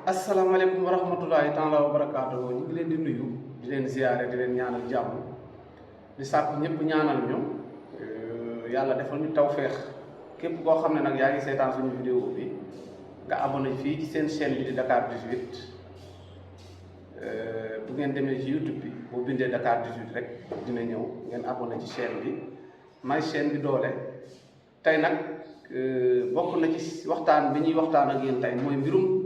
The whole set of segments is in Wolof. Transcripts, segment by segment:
asalaamaaleykum wa rahmatullahi taala wa barakaatuhu ñu ngi leen di nuyu di leen ziyaare di leen ñaanal jàmm di sàkk ñëpp ñaanal ñu yàlla defal ñu tawféex képp koo xam ne nag yaa ngi seetaan suñu vidéo bi nga abonné fii ci seen chaîne bi di Dakar 18 bu ngeen demee ci YouTube bi boo bindee Dakar 18 rek dina ñëw ngeen abonné ci chaîne bi may chaîne bi doole tey nag bokk na ci waxtaan bi ñuy waxtaan ak yéen tey mooy mbirum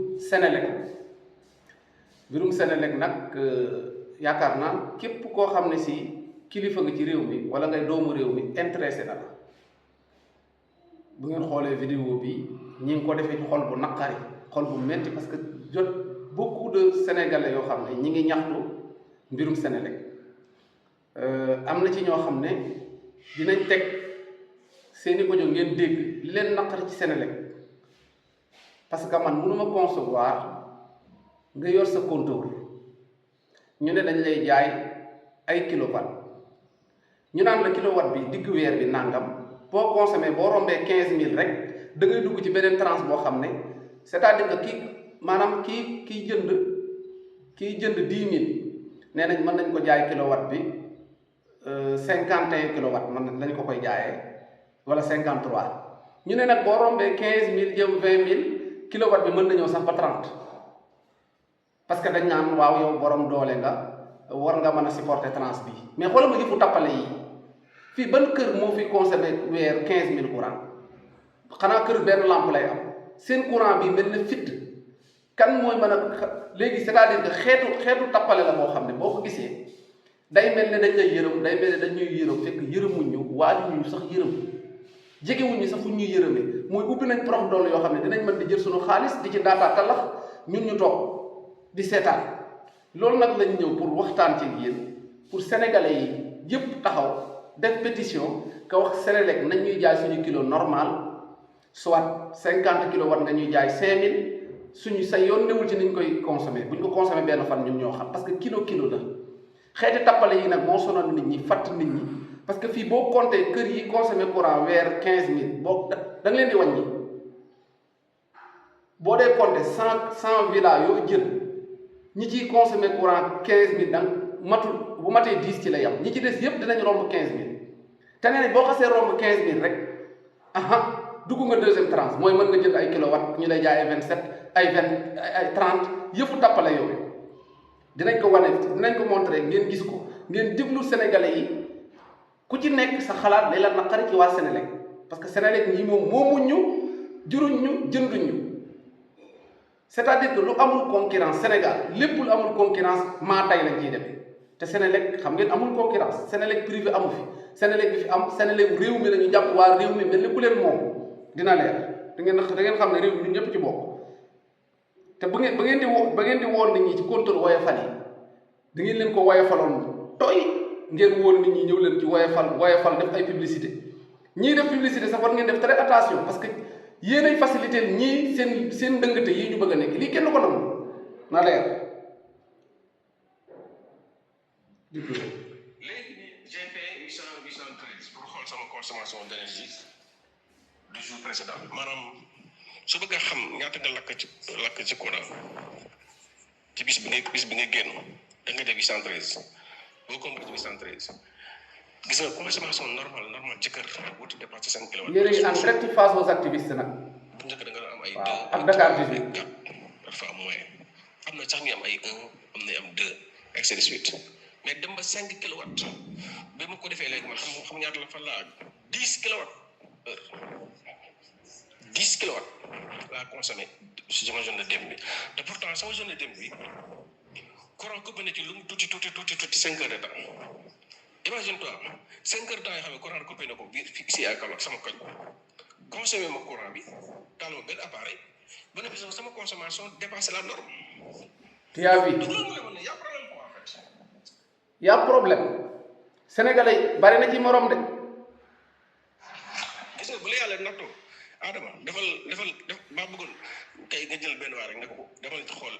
Senelec nag yaakaar naa képp koo xam ne si kilifa nga ci réew mi wala ngay doomu réew mi intéressé na la bu ngeen xoolee vidéo bi ñi ngi ko defee ci xol bu naqari xol bu metti parce que jot beaucoup de sénégalais yoo xam ne ñi ngi ñaxtu mbirum Senelec am na ci ñoo xam ne dinañ teg seeni audio ngeen dégg li leen naqari ci Senelec parce que man mënuma concevoir nga yor sa compteur ñu ne dañ lay jaay ay kilowatt ñu naan la kilowatt bi digg weer bi nangam boo consommé boo rombee 15000 rek da ngay dugg ci beneen tranche boo xam ne c'est-à-dire que kii jënd 10000 nee nañ mën nañ ko jaay kilowatt bi 51 kilowatt mën nañ ko koy jaayee wala 53 ñu ne nag boo rombee 15000 jëm 20000 kilowatt bi mën na ñëw sax ba 30 parce que dañ naan waaw yow borom doole nga war nga mën a supporter tranche bi mais xoolal ma yëfu tappale yi fii ban kër moo fi consommé weer 15000 courant xanaa kër benn lampe lay am seen courant bi mel na fitt kan mooy mën a léegi c'est-à-dire que xeetu tappale la boo xam ne boo ko gisee day mel ne dañ lay yërëm day mel ne dañ ñuy yërëm fekk yërëmuñu waajuñu sax yërëm jegewuñu sax fu ñuy yërëmee mooy ubbi nañ prox doole yoo xam ne dinañ mën di jël suñu xaalis di ci ndaataa talax ñun ñu toog di seetaan loolu nag lañ ñëw pour waxtaan ci yéen pour sénégalais yi yëpp taxaw def pétition ka wax Senelec nañ ñuy jaay suñu kilo normal soit 50 kilowatt nga ñuy jaay 5000 suñu sa yoon newul ci niñ koy consommer buñ ko consommer benn fan ñun ñoo xam parce que kilo la xeeti tappale yi nag moo sonal nit ñi fatt nit ñi parce que fii boo compté kër yi consommé courant weer 15000 boo da nga leen di wàññi boo dee compté 100 villas yoo jël ñi ciy consommé courant 15000 dang matul bu matee 10 ci la yam ñi ci des yëpp dinañ romb 15000 te nee nañ boo xasee romb 15000 rek dugg nga deuxième tranche mooy mën nga jënd ay kilowatt ñu lay jaay ay 27 ay 20 ay 30 yëfu tappale yooyu dinañ ko wane dinañ ko montré ngeen gis ko ngeen déglu sénégalais yi ku ci nekk sa xalaat day la naqari ci waa Senelec parce que Senelec ñi moom moomuñ ñu juruñ ñu jënduñ ñu c'est-à-dire que lu amul concurrence Sénégal lépp lu amul concurrence maa tay lañ ciy demee te Senelec xam ngeen amul concurrence Senelec privé amu fi Senelec bi fi am Senelec réew mi la ñu jàpp waa réew mi mel ni ku leen moom dina leer da ngeen xam ne réew mi ñun ñëpp ci bokk te ba ngeen di woon nit ñi ci compteur woyofal yi da ngeen leen ko woyofaloon tooy ngeen woon nit ñi ñëw leen ci woyofal def ay publicité ñii def publicité sax war ngeen def très attention parce que yéen ay facilité ñii seen ndëngate yi ñu bëgg a nekk lii kenn ko nangu na leer. léegi nii j'ai fait 813 pour xool sama consommation d'énergie du jour précédent maanaam su bëgg a xam ñaata nga lakk ci courant ci bis bi nga génn da nga def 813 boo compris 813 gis nga consommation normale ci kër wuti dépassé 5 kilowatts. yéen a ngi en direct face aux activistes nag. bu njëkk da nga am ay 2 ak Dakar 18 parfois moins am na sax ñu am ay 1 am na am 2 ainsi de suite mais dem ba 5 kilowatts ba ma ko defee léegi man xam ñaata la fan laa 10 kilowatts heure 10 kilowatts laa consommé si sama journée démb bi te pourtant sama journée démb bi courant coupé na ci lu mu tuuti 5 heures de temps imagine toi 5 heures de temps yoo xam ne courant coupé na ko biir ici à Kaolack sama koñ consommé ma courant bi taal ma benn appareil ba ne sama consommation dépassé la norme. tu as vu donc loolu mooy wane ne y' a problème quoi en fait. y' a problème sénégalais bari na ci morom de. gis nga bu la yàlla nattoo Adama defal maa bëggoon tey nga jël benn waa rek ne ko defal ci xool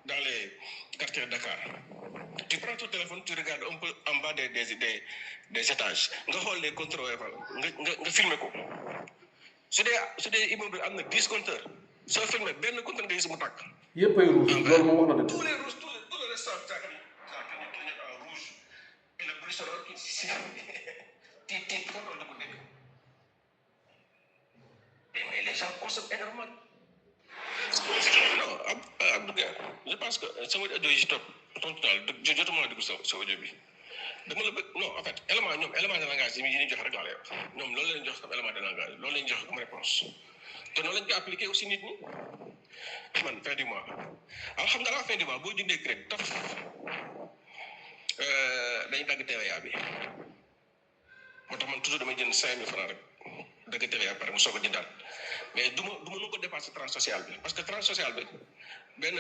dans les quartiers de Dakar tu prends ton téléphone tu regardes un peu en bas des étages nga xool les contrôles nga filmer ko su dee immeuble am na 10 compteurs soo filmé benn compteur nga gis mu tàkk yëpp ay rouge loolu moom wax na dëgg. tous les rouges tous les restaurants clignotent en rouge et le Bristolol si tiit ko loolu da ko dégg mais les gens consomment énormément. Non Abdou Gueye je pense que sama audio yi si topp tontu daal jotuma dugg sa audio bi dama la bëgg non en fait élément de langage yi ñu jox rek laa lay wax ñoom loolu lañ jox comme élément de langage loolu lañ jox comme réponse te noonu lañ ko appliqué aussi nit ñi man fin du mois alors xam nga la fin du mois boo jëndee crédit taf dañu dagg TVA bi moo tax man toujours damay jënd 5000 francs rek dagg TVA pare mu soog a jëndaat mais du ma nu ko dépasser tranche sociale bi parce que tranche sociale bi benn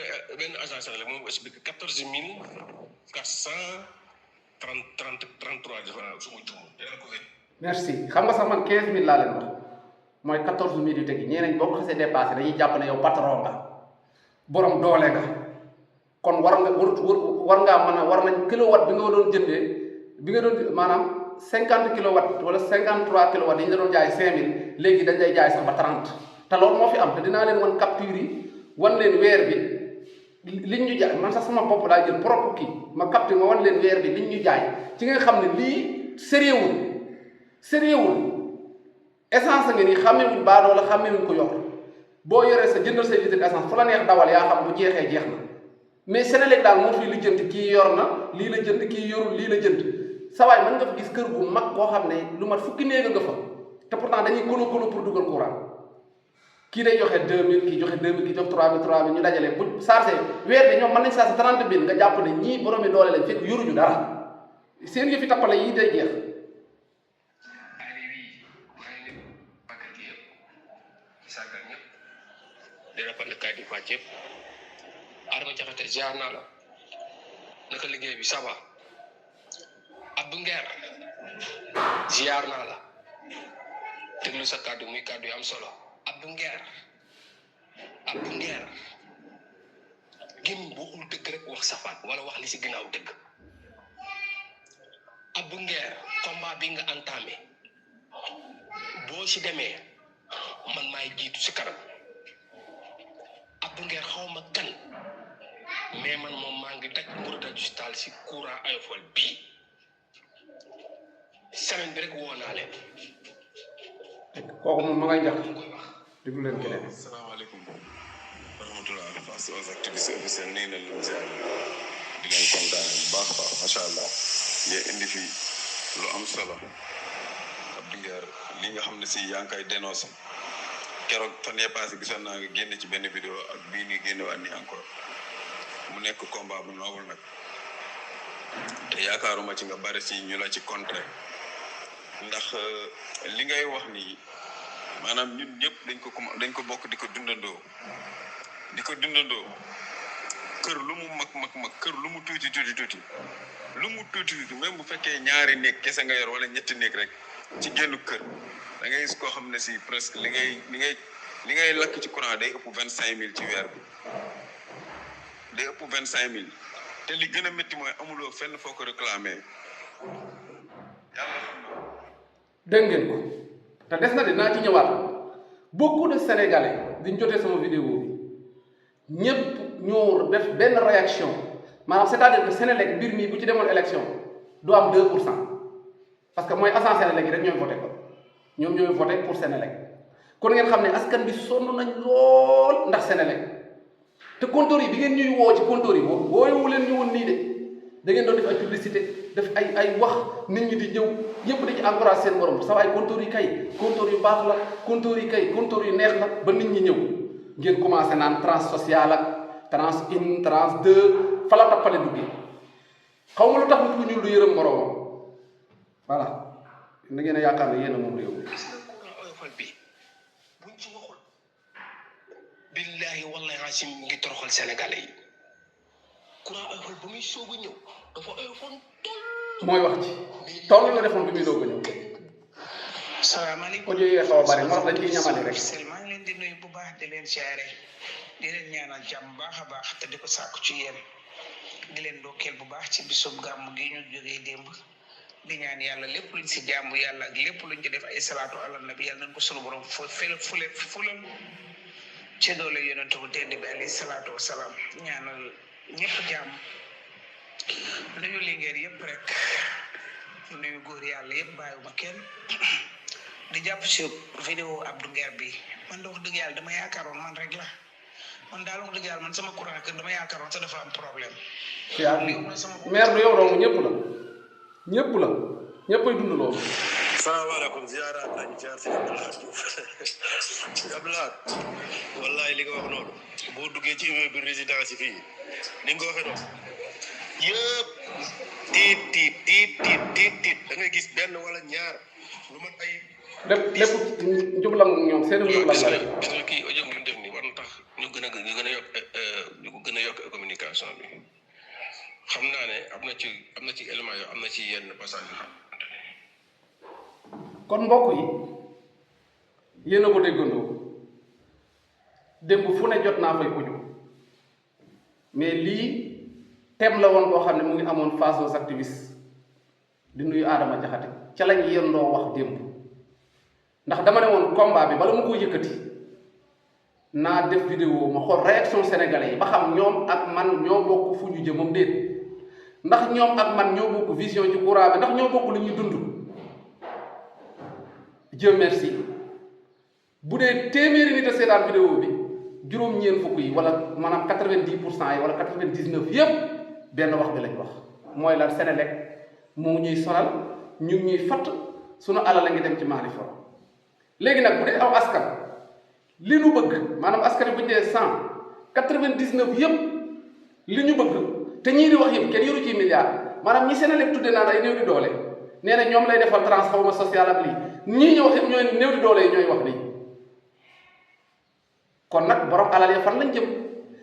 agence la moom explique 14433 différents su ma juum dina ko wér. merci xam nga sax man 15000 laa leen wax mooy 14000 yu teg yi ñeneen boo ko xasee dépassé dañuy jàpp ne yow patron nga borom doole nga kon war nañ kilowatt bi nga doon jëndee bi nga doon maanaam 50 kilowatt wala 53 kilowatt yi ñu la doon jaay 5000 léegi dañ lay jaay sax ba 30 te loolu moo fi am te dinaa leen wan capture yi wan leen weer bi liñ ñu jaay man sax sama bopp laa jël propre kii ma capture ma wan leen weer bi liñ ñu jaay ci nga xam ne lii sérieuxul essence nga nii xàmmewuñ baadoo la xàmmewuñ ko yor boo yoree sa jëndal say litre essence fu la neex dawal yaa xam bu jeexee jeex na mais Senelec daal moo fi lu jënd kii yor na lii la jënd kii yorul lii la jënd sawaay mën nga fa gis kër gu mag boo xam ne lu mat fukki néeg nga fa te pourtant dañuy kono pour dugal courant kii day joxe 2000 kii joxe 2000 kii joxe 3000 ñu dajale bu chargé weer bi ñoom mën nañ chargé 30 000 nga jàpp ne ñii boroomi doole lañ fekk yoruñu dara seen yëfi tappale yii day jeex. Adama Jaxate ziar naa la naka liggéey bi ça va Abdou Nguer ziar naa la déglu sa kàddu muy kàddu yu am solo Abdou Nguer gémmiñ bu waxul dëgg rek wax safaat wala wax li si ginnaaw dëgg Abdou Nguer combat bi nga entamé boo si demee man maay jiitu si kanam Abdou Nguer xaw ma kan mais man moom maa ngi daj mburu daj justal si courant ayofal bii semaine bi rek woo naa leen. kooku moom ma ngay jax déglu leen keneen. asalaamaaleykum wa rahmatulah face aux activistes officiels nii na leen ziar di leen kontaan bu baax a baax macha allah yee indi fi lu am solo Abdou Nguer li nga xam ne si yaa ngi koy dénoncé keroog fan yee passé gisoon naa nga génn ci benn vidéo ak bii nii génn waat nii encore mu nekk combat bu noble nag te yaakaaruma ci nga bari si ñu la ci contrer ndax li ngay wax nii maanaam ñun ñëpp dañ ko bokk di ko dundandoo kër lu mu mag kër lu mu tuuti même bu fekkee ñaari néeg kese nga yor wala ñetti néeg rek ci génn kër da ngay gis koo xam ne si presque li ngay lakk ci courant day ëpp 25000 ci weer bi day ëpp 25000 te li gën a métti mooy amuloo fenn foo ko réclamer yàlla dégg ngeen ko te des na dinaa ci ñëwaat beaucoup de sénégalais diñ jotee sama vidéo bi ñëpp ñoo def benn réaction maanaam c'est-à-dire que Senelec mbir mi bu ci demoon élection du am 2 pour cent parce que mooy agent Senelec yi rek ñooy voté ko ñoom ñooy voté pour Senelec kon ngeen xam ne askan bi sonn nañ lool ndax Senelec te compteur yi bi ngeen ñuy woo ci compteur yi wooyewu leen ñu woon nii de da ngeen doon def ay publicité def ay wax nit ñi di ñëw ñëpp di ci encouragé seen borom sa ay compteur yi kay compteur yu baax la compteur yi kay compteur yu neex la ba nit ñi ñëw ngeen commencé naan trans social ak trans 1 trans 2 fa la tappale duggee xaw ma lu tax nit ku ñuul du yërëm moroomam voilà da ngeen a yaakaar ne yéen a moom réew mi. billahi wallahi asim ngi toroxal sénégalais yi courant ayofal ba muy soog a ñëw dafa ayofoon toll mooy wax ci toll la defoon bi muy doog a ñëw salaamaaleykum audio yi xaw a bari moo tax dañ ciy ñamale rek maa ngi leen di nuyu bu baax di leen siyaare di leen ñaanal jàmm baax a baax te di ko sàkku ci yéen di leen dokkeel bu baax ci bisub gàmm gi ñu jógee démb di ñaan yàlla lépp luñ si jàmm yàlla ak lépp luñ ci def ay salaatu ala nabi yàlla nañ ko sunu borom fulal ci doole yonent bu tedd bi alayhi salaatu wasalaam ñaanal ñëpp jàmm nuyu lingeer yëpp rek nuyu góor yàlla yëpp bàyyiwuma kenn di jàpp ci vidéo Abdou Nguer bi man de wax dëgg yàlla dama yaakaaroon man rek la man daal wax dëgg yàlla man sama courant kër dama yaakaaroon sa dafa am problème. maire du yow dong ñëpp la ñëppay dund loolu. salaamaaleykum ziaraat nañ jaar si Abdoulaye Diouf Abdoulaye wallahi li nga wax noonu boo duggee ci immeuble bi résidence yi fii ni nga ko waxee noonu yëpp tiit da ngay gis benn wala ñaar lu mat ay lépp njublam ñoom seen njublam la rek. gis nga kii audio bi def ni war na tax ñu gën a yokk communication bi xam naa ne am na ci élément yoo am na ci yenn passage yoo xam kon mbokk yi yéen a ko déggandoo démb fu ne jot naa fay audio mais lii thème la woon boo xam ne mu ngi amoon face aux activistes di nuyu Adama Jaxate ca lañ yendoo wax démb ndax dama ne woon combat bi bala ma koo yëkkati naa def vidéo ma xool réaction sénégalais yi ba xam ñoom ak man ñoo bokk fu ñu jëmam déet ndax ñoom ak man ñoo bokk vision ci courant bi ndax ñoo bokk lu ñuy dund. Dieu merci bu dee téeméeri nit a seetaan vidéo bi juróom-ñeent fukk yi wala maanaam 90% yi wala 99 yépp benn wax bi lañ wax mooy la Senelec moo ñuy sonal ñu ngi ñuy fatt sunu alal la ngi dem ci Mali for léegi nag bu dee aw askan li ñu bëgg maanaam askan bu ñu dee 199 yépp li ñu bëgg te ñii di wax yëpp kenn yoru ci milliard maanaam ñi Senelec tudde naan ay néew di doole nee na ñoom lay defal transformation sociale ak lii ñii ñëw xëpp ñooy néew di doole yi ñooy wax lii kon nag borom alal ya fan lañ jëm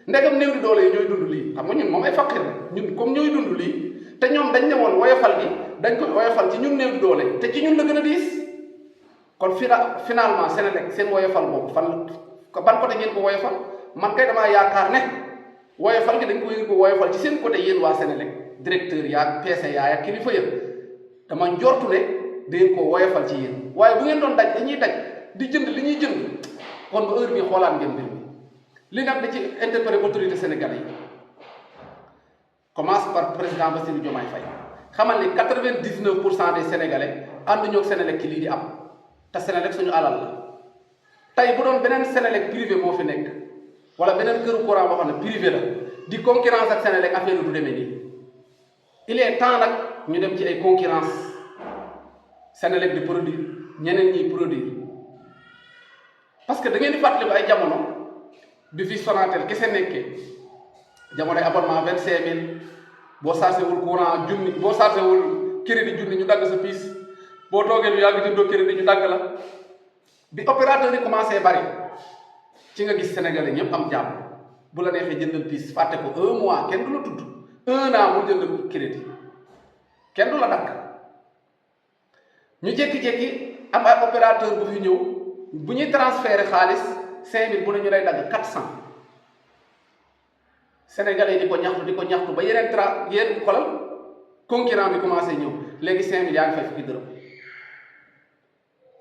ndegam néew di doole yi ñooy dund lii xam nga ñun moom ay faqir la ñun comme ñooy dund lii te ñoom dañ ne woon woyofal gi dañ ko woyofal ci ñun néew di doole te ci ñun la gën a diis kon finalement Senelec seen woyofal boobu fan ban côté ngeen ko woyofal man kay damaa yaakaar ne woyofal gi dañ ko woyofal ci seen côté yéen waa Senelec directeur yaag PCA yaag kilifa yëpp dama njortu ne dangeen ko woyofal ci yéen waaye bu ngeen doon daj dañuy daj di jënd li ñuy jënd kon ba heure bi xoolaat ngeen mbir mi li nag da ci interpellé autorité sénégalais yi commence par président Bassirou Diomaye Faye xamal ni 99% des sénégalais ànduñoo ak Senelec ci lii di am te Senelec suñu alal la tey bu doon beneen Senelec privé moo fi nekk wala beneen këru courant boo xam ne privé la di concurrence ak Senelec affaire du demee nii il est temps nag ñu dem ci ay concurrence Senelec di produire ñeneen ñiy produire parce que da ngeen di fàttali ko ay jamono bi fi Sonatel kese nekkee jamonoy abonnement 25000 boo chargé wul courant junni boo chargé wul crédit junni ñu dagg sa piis boo toogee lu yàgg jëndoo crédit ñu dagg la bi opérateur yi commencé bari ci nga gis sénégalais ñëpp am jàmm bu la neexee jëndal piis fàtte ko 1 mois kenn du la tudd 1 an mu jëndal crédit kenn du la dagg ñu jékki-jékki am ay opérateur bu fi ñëw bu ñuy transféré xaalis 5000 bu ne ñu lay dagg 400 sénégalais di ko ñaxtu ba yeneen xolal concurrent bi commencé ñëw léegi 5000 yaa ngi fay fukki dërëm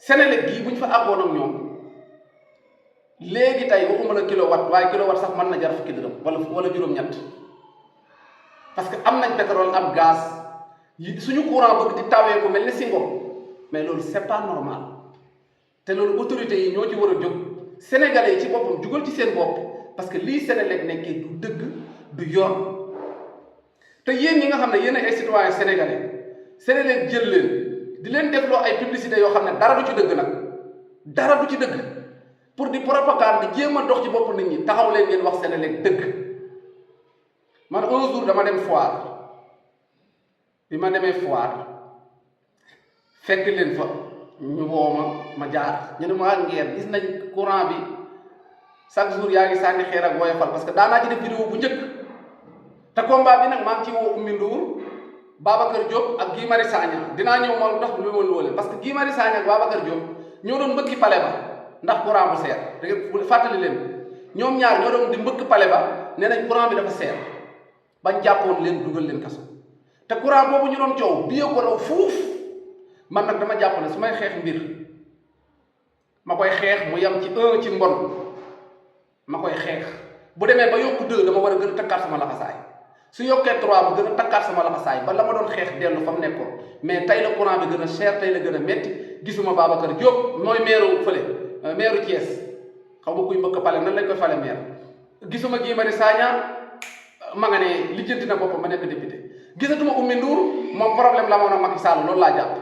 Senelec gii bu ñu fa àggoon ak ñoom léegi tey waxuma la kilowatt waaye kilowatt sax mën na jar fukki dërëm wala juróom-ñett parce que am nañ pétrole am gaz yi suñu courant bëgg di tawee ko mel ni Singom mais loolu c'est pas normal te loolu autorités yi ñoo ci war a jóg sénégalais yi ci boppam jugal ci seen bopp parce que lii Senelec nekkee du dëgg du yoon te yéen ñi nga xam ne yéen ay citoyens sénégalais Senelec jël leen di leen defloo ay publicité yoo xam ne dara du ci dëgg nag dara du ci dëgg pour di propagande di jéem a dox ci bopp nit ñi taxaw leen ngeen wax Senelec dëgg man un jour dama dem foire bi ma demee foire fekk leen fa ñu woo ma jaar ñu ne ma Nguer gis nañ courant bi chaque jour yaa ngi sànni xeer ak woyofal parce que daanaa ci def vidéo bu njëkk te combat bi nag maa ngi ci woo Oumy Ndour Babacar Diop ak Guy Marius Sagna dinaa ñëw moom ndax lu ma wóole parce que Guy Marius Sagna ak Babacar Diop ñoo doon mbëkki pale ba ndax courant bu seer da ngeen fàttali leen ñoom ñaar ñoo doon di mbëkk pale ba nee nañ courant bi dafa seer bañ jàppoon leen dugal leen kaso te courant boobu ñu doon coow bi ko raw fuuf man nag dama jàpp ne su may xeex mbir ma koy xeex mu yem ci ci mbon ma koy xeex bu demee ba yokku 2 dama war a gën a takkaat sama laxasaay su yokkee 3 ma gën a takkaat sama laxasaay ba la ma doon xeex dellu fa mu nekkoon mais tey la courant bi gën a cher tey la gën a metti gisuma Babacar Diop mooy maire fële maire Thiès xaw ma kuy mbëkk pale nan lañ koy fale maire gisuma Guy Marius Sagna ma nga ne lijjanti na boppam ma nekk député gisatuma Oumy Ndour moom problème la moon ak Macky Sall loolu laa jàpp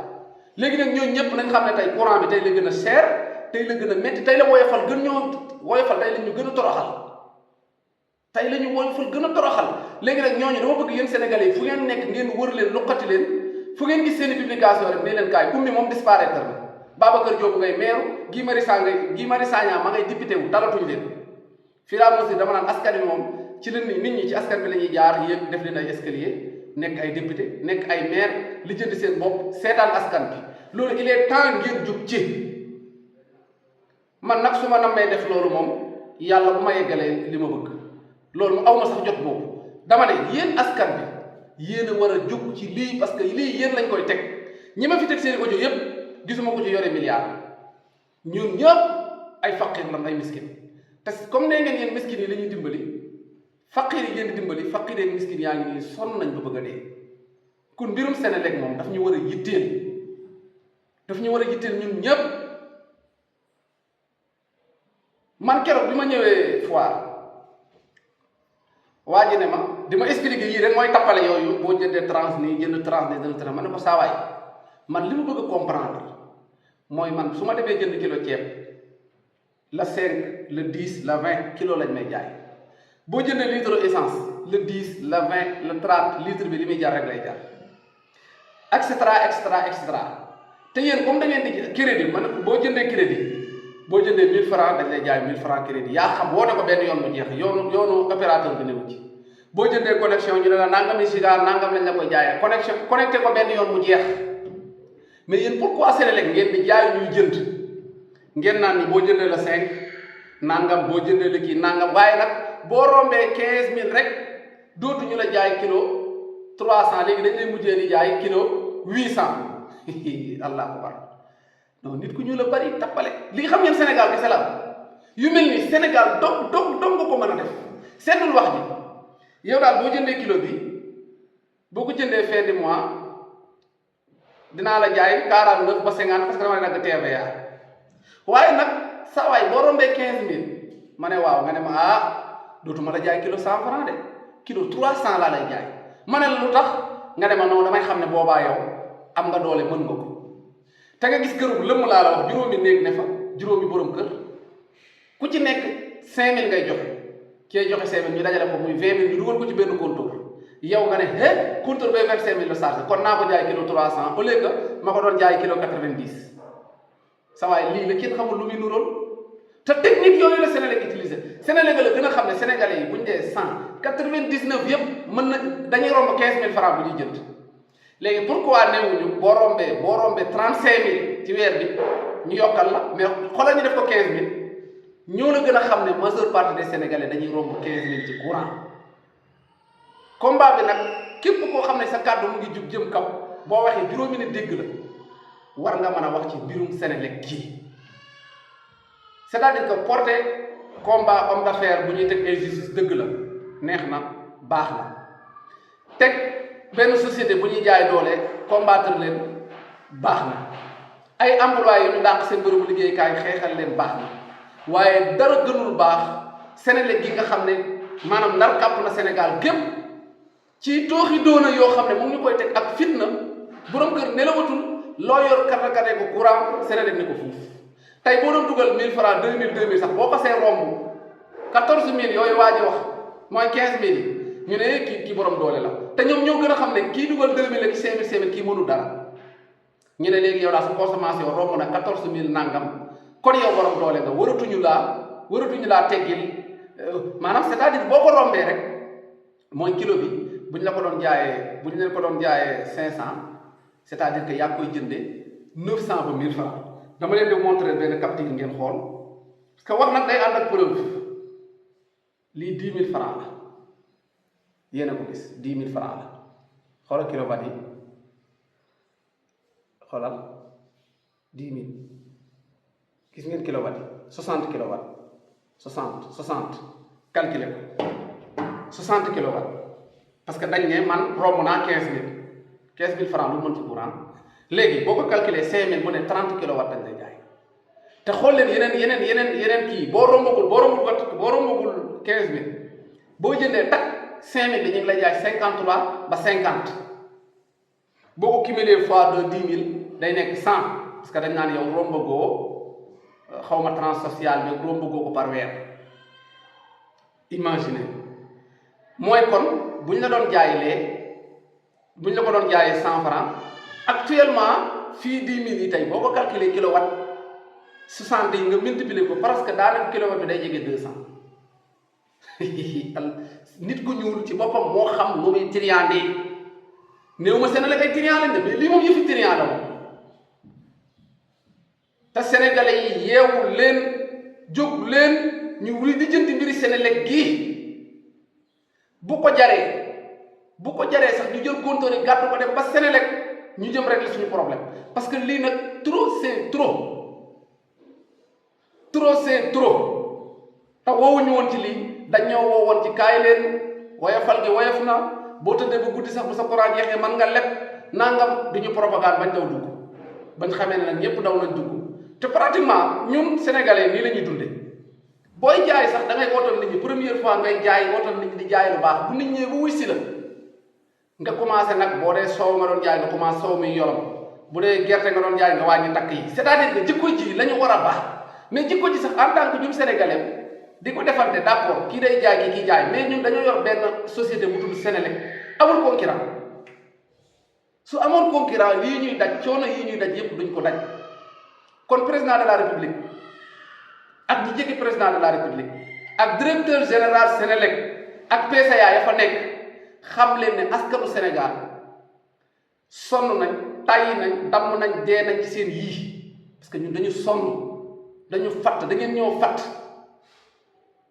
léegi nag ñooñu ñëpp nañ xam ne tey courant bi tey la gën a cher tey la gën a metti tey la woyofal gën ñoo woyofal tey la ñu gën a toroxal tey la ñu woyofal gën a toroxal léegi nag ñooñu dama bëgg yéen sénégalais yi fu ngeen nekk ngeen wër leen luqati leen fu ngeen gis seen i publication rek ne leen kaay Oumy moom disparaître na Babacar Diop ngay maire Guy Marius Sagna ma ngay député wu talatuñ leen fii laa mosi dama naan askan wi moom ci la nit ñi ci askan bi la ñuy jaar yéeg def leen ay escalier nekk ay député nekk ay maire li jënd seen bopp seetaan askan bi loolu il est temps ngeen jug ci man nag su ma nammee def loolu moom yàlla bu ma yeggalee li ma bëgg loolu mu aw ma sax jot boobu dama ne yéen askan bi yéen a war a jug ci lii parce que lii yéen lañ koy teg ñi ma fi teg seen audio yépp gisuma ko ci yore milliard ñun ñëpp ay faqir lan ay miskin te comme nee ngeen yéen miskin yi la ñuy dimbali faqir yi ngeen di dimbali faqir yi miskin yaa ngi nii sonn nañ ba bëgg a dee kon mbirum Senelec moom daf ñu war a yitteel ñun ñëpp man keroog bi ma ñëwee foire waa ji ne ma di ma expliquer yii rek mooy tappale yooyu boo jëndee trans nii jënd trans nii jënd trans ma ne ko saawaay man li ma bëgg a comprendre mooy man su ma demee jënd kilo ceeb la 5 le 10 la 20 kilo lañ may jaay boo jëndee litre essence le 10 le 20 le 30 litre bi li muy jar rek lay jar et cetera te yéen comme da ngeen di crédit man boo jëndee crédit boo jëndee 1000 francs dañ lay jaay 1000 francs crédit yaa xam woo ne ko benn yoon mu jeex yoonu opérateur bi newu ci boo jëndee connexion ñu ne la nangami giga nangam lañ la koy jaayee connexion connecté ko benn yoon mu jeex mais yéen pourquoi Senelec ngeen di jaay ñuy jënd ngeen naan ni boo jëndee la 5 nangam boo jëndee la kii nangam waaye nag boo rombee 15000 rek dootuñu la jaay kilo 300 léegi dañ lay mujjee di jaay kilo 800 allah akbar non nit ku ñu la bari tappale li nga xam ngeen Sénégal kese la yu mel ni Sénégal dong nga ko mën a def seetlul wax ji yow daal boo jëndee kilo bi boo ko jëndee fin du mois dinaa la jaay 49 ba 50 parce que dama ne nag TVA waaye nag saa waay boo rombee 15000 ma ne waaw nga ne ma dootuma la jaay kilo 100 francs de kilo 300 laa lay jaay ma ne la lu tax nga ne ma non damay xam ne boobaa yow am nga doole mën nga ko te nga gis këru lëmm laa la wax juróomi néeg ne fa juróomi borom kër ku ci nekk 5000 ngay joxe kee joxe 5000 ñu dajale ko muy 20000 ñu dugal ko ci benn compteur yow nga ne compteur bay 25000 la chargé kon naa ko jaay kilo 300 au lieu que ma ko doon jaay kilo 90 sa waay lii la kenn xamul lu muy nuroon te technique yooyu la Senelec utilisé Senelec la gën a xam ne sénégalais yi bu ñu dee 199 yëpp mën na dañuy romb 15000 francs bu ñuy jënd léegi pourquoi newuñu boo rombee 35000 ci weer bi ñu yokkal la mais xoolal ñu def ko 15000 ñoo la gën a xam ne majeure partie des sénégalais dañuy romb 15000 ci courant combat bi nag képp koo xam ne sa kàddu mu ngi jub jëm kaw boo waxee juróomi ne dégg la war nga mën a wax ci mbirum Senelec kii c'est-à-dire que porter combat homme d'affaires bu ñuy teg injustice dëgg la neex na baax na teg benn société bu ñuy jaay doole combattre leen baax na ay employés yu ñu dàq seen bërëbu liggéeykaay xeexal leen baax na waaye dara gënul baax Senelec gi nga xam ne maanaam ndar kàpp na Sénégal gépp ci tooxi doona yoo xam ne mu ngi koy teg ak fitna borom kër nelawatul loo yor katakate ko courant Senelec ni ko fuuf tey boo doon dugal 1000 francs 2000 sax boo passé romb 14000 yooyu waa ji wax mooy 15000 yi ñu ne kii borom doole la te ñoom ñoo gën a xam ne kii dugal 2000 ak 5000 kii mënul dara ñu ne léegi yow daal sa consommation romb na 14000 nangam kon yow borom doole nga waratuñu laa teggil maanaam c'est-à-dire boo ko rombee rek mooy kilo bi bu ñu leen ko doon jaayee 500 c'est-à-dire que yaa ngi koy jëndee 900 ba 1000 francs dama leen di montrer benn capture ngeen xool parce que wax nag day ànd ak preuve lii 10 000 francs la yéen a ko gis 10 000 francs la xoolal kilowatt yi xoolal 10 000 gis ngeen kilowatt yi 60 kilowatt 60 calculé ko 60 kilowatts parce que dañ ne man romb naa 15000 francs lu mën ci courant léegi boo ko calculé 5000 bu ne 30 kilowatts dañ lay jaay te xool leen yeneen kii boo rombagul 15000 boo jëndee tak 5000 bi ñu ngi lay jaay 53 ba 50 boo ko cumulé fois de 10000 day nekk 100 parce que dañ naan yow rombagoo xawma tranche sociale bi rombagoo ko par weer imagine mooy kon buñ la doon ko doon jaayee 100 francs actuellement fii 10000 yi tey boo ko calculé kilowatt 60 yi nga multiplier ko parce que daanaka kilowatt bi day jege 200 nit ku ñuul ci boppam moo xam lu muy triandé néew ma Sénégal ay triand lañ de mais lii moom yëfi triand la moom te sénégalais yi yeewu leen jóg leen ñu wuli di jënti mbiri Sénélec gii bu ko jaree sax ñu jël compteur yi gàddu ko dem ba Sénélec ñu jëm régler suñu problème parce que lii nag trop c'est trop c'est trop te woowuñu woon ci lii dañ ñoo woo woon ci kaay leen woyofal gi woyof na boo tëddee ba guddi sax bu sa courant jeexee man nga leb nangam duñu propagande bañ daw dugg bañ xamee ne nag ñëpp daw nañ dugg te pratiquement ñun sénégalais nii la ñuy dundee booy jaay sax da ngay wootal nit ñi première fois ngay jaay wootal nit ñi di jaay lu baax bu nit ñee ba wuy si la nga commencé nag boo dee soow nga doon jaay nga commencé soow mi yorom bu dee gerte nga doon jaay nga wàññi takk yi c'est-à-dire que jikko ji la ñu war a baax mais jikko ji sax en tant que ñun sénégalais di ko defante d'accord kii day jaay kii jaay mais ñun dañoo yor benn société bu tudd Sénélec amul concurrent su amoon concurrent lii ñuy daj coono yii ñuy daj yépp duñ ko daj kon président de la république ak ñi jege président de la république ak directeur général Sénélec ak PCA ya fa nekk xam leen ne askanu Sénégal sonn nañ tàyyi nañ damm nañ dee nañ ci seen yii parce que ñun dañu sonn dañu fatt da ngeen ñëw fatt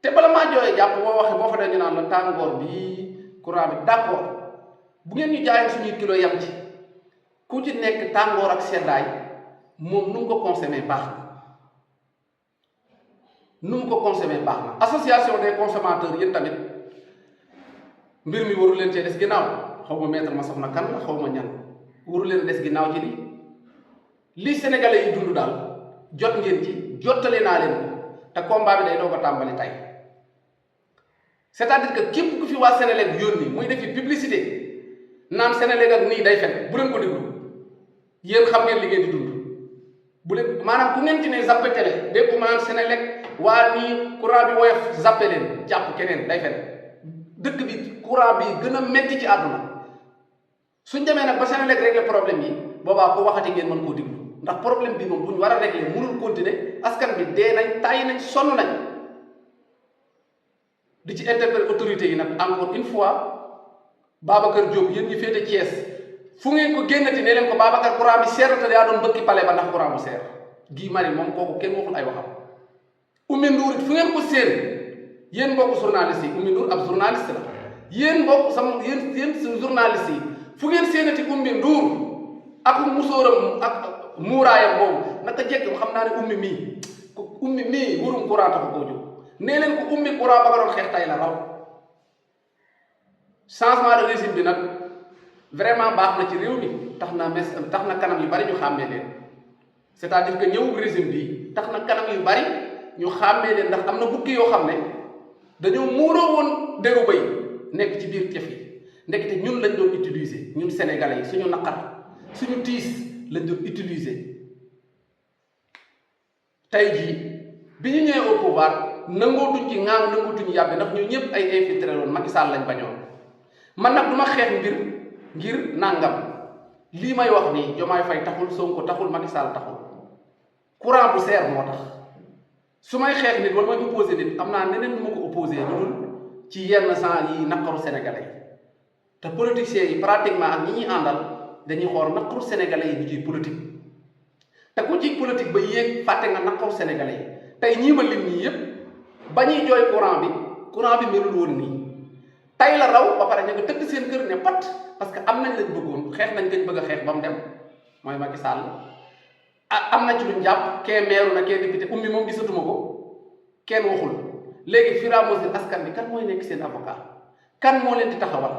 te bala maa jooyee jàpp boo fa dañu naan la tàngoor bi courant bi d'accord bu ngeen ñu jaayoon suñuy kilo yam ci ku ci nekk tàngoor ak seddaay moom nu mu ko consommé baax na association des consommateurs yéen tamit mbir mi waru leen cee des ginnaaw xaw ma maître ma soxna kan la xaw ma ñan waru leen des ginnaaw ci lii sénégalais yi dund daal jot ngeen ci jottale naa leen ko te combat bi day doo ko tàmbali tey c'est-à-dire que képp ku fi waa Sénélec yónni muy defi publicité naan Sénélec ak nii day fen bu leen ko déglu yéen xam ngeen li ngeen di dund bu leen maanaam ku ngeen ci ne zappe télé dégg ko maanaam Sénélec waa nii courant bi woyof zappe leen jàpp keneen day fen dëkk bi courant bi gën a metti ci àdduna suñ demee nag ba Sénélec régler problème yi boobaa ko waxati ngeen mën koo déglu ndax problème bi moom bu ñu war a régler mënul continuer askan bi dee nañ tàyyi nañ sonn nañ di ci interpeller autorités yi nag encore une fois Babacar Diop yéen ñi féete Thiès fu ngeen ko génnati ne leen ko Babacar courant bi seer na te yaa doon bëkki pale ba ndax courant bu seer Guy Marius moom kooku kenn waxul ay waxam Oumy Ndour it fu ngeen ko séen yéen mbokk journaliste yi Oumy Ndour ab journaliste la yéen mbokk yéen journaliste yi fu ngeen séenati Oumy Ndour ak musóoram ak muuraayam boobu naka jekk xam naa ne ummi mii wurum courant taxu koo jóg nee leen ko ummi courant ba nga doon xeex tay la raw changement de régime bi nag vraiment baax na ci réew mi tax na kanam yu bari ñu xàmmee leen c'est-à-dire que ñëw régime bi tax na kanam yu bari ñu xàmmee leen ndax am na bukki yoo xam ne dañoo muuroo woon déru bay nekk ci biir cëf yi ndekete ñun lañ doon utiliser ñun sénégalais yi suñu naqar suñu tiis lañ doon utiliser tey jii bi ñu ñëwee au pouvoir nangootuñ ci ŋaang nangootuñ yàbbi ndax ñu ñëpp ay infiltré loon Macky Sall lañ bañoon man nag du ma xeex ngir nàngam lii may wax nii Diomaye Faye taxul Sonko taxul Macky Sall taxul courant bu seer moo tax su may xeex nit wala may opposé nit am naa neneen nu ma ko opposé lu dul ci yenn gens yi naqaru sénégalais te politiciens yi pratiquement ak ñi ñuy àndal dañuy xool naqaru sénégalais yi ñu ciy politique te ku ci politique ba yéeg fàtte nga naqaru sénégalais yi tey ñii ma lim nii yépp ba ñuy jooy courant bi melul woon nii tey la raw ba pare ñu nga tëdd seen kër ne pat parce que am nañ lañ bëggoon xeex nañ kañ bëgg a xeex ba mu dem mooy Macky Sall am na ci luñ jàpp kee meeru na kee député ummi moom gisatuma ko kenn waxul léegi fur et à mesure askan bi kan mooy nekk seen avocat kan moo leen di taxawal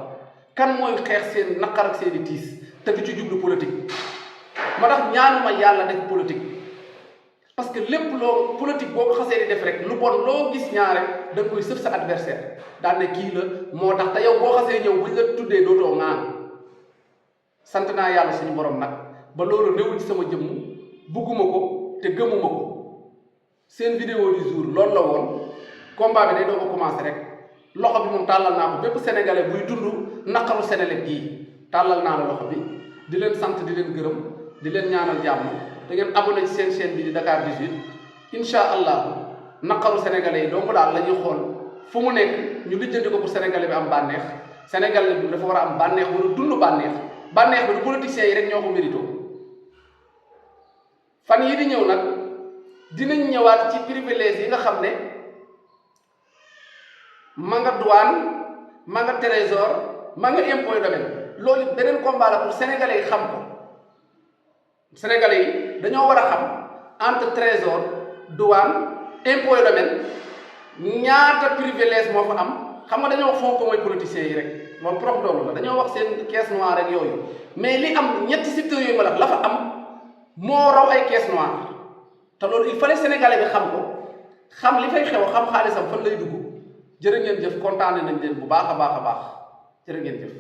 kan mooy xeex seen naqar ak seen i tiis te du ci jublu politique ma tax ñaanuma yàlla def politique parce que lépp loo politique boo ko xasee di def rek lu bon loo gis ñaare da nga koy sëf sa adversaire daan ne kii la moo tax te yow boo xasee ñëw buñ la tuddee dootoo ŋaan sant naa yàlla suñu borom nag ba loolu newul ci sama jëmm bugguma ko te gëmuma ko seen vidéo du jour loolu la woon combat bi day doo ko commencé rek loxo bi moom tàllal naa ko bépp sénégalais buy dund naqaru Senelec gii tàllal naa la loxo bi di leen sant di leen gërëm di leen ñaanal jàmm da ngeen abonné ci seen chaîne bi di Dakar 18 incha allah naqaru sénégalais yi donc daal la ñuy xool fu mu nekk ñu lijjanti ko pour sénégalais bi am bànneex sénégalais bi dafa war a am bànneex war a dund bànneex bi du politiciens yi rek ñoo ko mérito fan yi di ñëw nag dinañ ñëwaat ci privilège yi nga xam ne ma nga douane ma nga trésor ma nga impôt domaine loolu beneen combat la pour sénégalais yi xam ko sénégalais yi dañoo war a xam entre trésor douane impôt domaine ñaata privilège moo fa am xam nga dañoo fonk mooy politiciens yi rek loolu prof doolu la dañoo wax seen caisse noire rek yooyu mais li am ñetti secteurs yooyu ma la fa am moo raw ay caisse noire te loolu il fallait sénégalais bi xam ko xam li fay xew xam xaalisam fan lay dugg jërë ngeen jëf kontaane nañ leen bu baax a baax jërë ngeen jëf